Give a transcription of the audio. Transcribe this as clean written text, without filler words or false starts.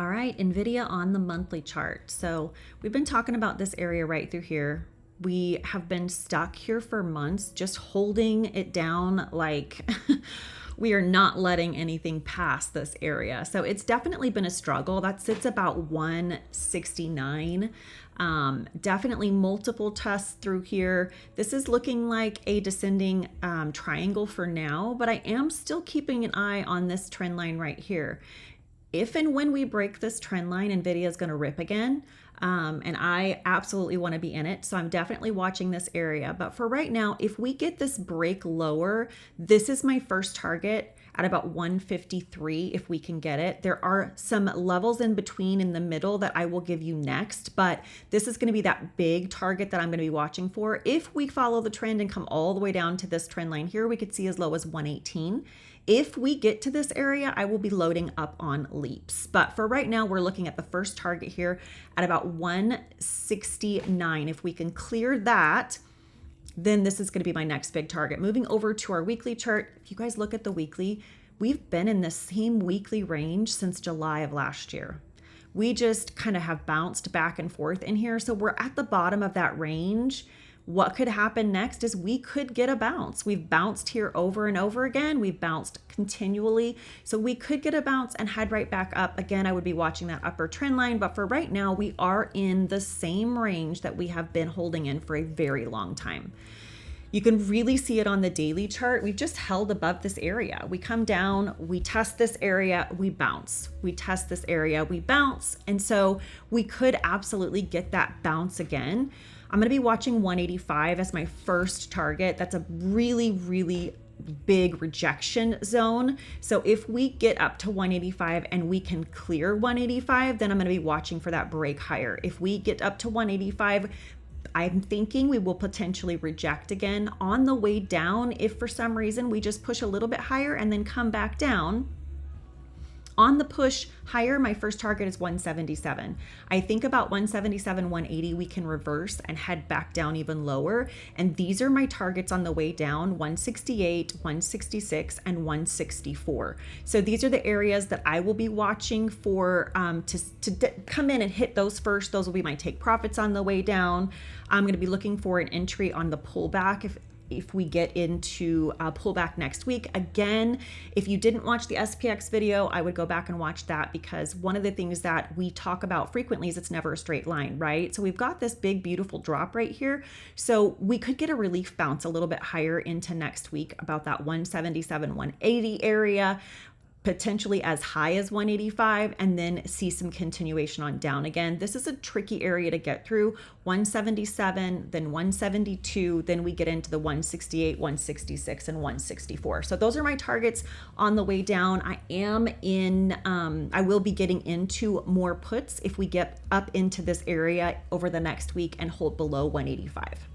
All right, NVIDIA on the monthly chart. So we've been talking about this area right through here. We have been stuck here for months, just holding it down like we are not letting anything pass this area. So it's definitely been a struggle. That sits about 169. Definitely multiple tests through here. This is looking like a descending triangle for now, but I am still keeping an eye on this trend line right here. If and when we break this trend line, NVIDIA is going to rip again. And I absolutely want to be in it. So I'm definitely watching this area. But for right now, if we get this break lower, this is my first target at about 153 if we can get it. There are some levels in between in the middle that I will give you next, but this is going to be that big target that I'm going to be watching for. If we follow the trend and come all the way down to this trend line here, we could see as low as 118. If we get to this area, I will be loading up on leaps. But for right now, we're looking at the first target here at about 169. If we can clear that, then this is going to be my next big target. Moving over to our weekly chart, if you guys look at the weekly, we've been in the same weekly range since July of last year. We just kind of have bounced back and forth in here. So we're at the bottom of that range. What could happen next is we could get a bounce. We've bounced here over and over again. We've bounced continually. So we could get a bounce and head right back up. Again, I would be watching that upper trend line, but for right now, we are in the same range that we have been holding in for a very long time. You can really see it on the daily chart. We've just held above this area. We come down, we test this area, we bounce. We test this area, we bounce. And so we could absolutely get that bounce again. I'm going to be watching 185 as my first target. That's a really, really big rejection zone. So if we get up to 185 and we can clear 185, then I'm going to be watching for that break higher. If we get up to 185, I'm thinking we will potentially reject again on the way down. If for some reason we just push a little bit higher and then come back down. On the push higher, my first target is 177. I think about 177, 180, we can reverse and head back down even lower. And these are my targets on the way down, 168, 166, and 164. So these are the areas that I will be watching for to come in and hit those first. Those will be my take profits on the way down. I'm going to be looking for an entry on the pullback if we get into a pullback next week. Again, if you didn't watch the SPX video, I would go back and watch that, because one of the things that we talk about frequently is it's never a straight line, right? So we've got this big, beautiful drop right here. So we could get a relief bounce a little bit higher into next week, about that 177, 180 area, potentially as high as 185, and then see some continuation on down again. This is a tricky area to get through. 177, then 172, then we get into the 168, 166, and 164. So those are my targets on the way down. I will be getting into more puts if we get up into this area over the next week and hold below 185.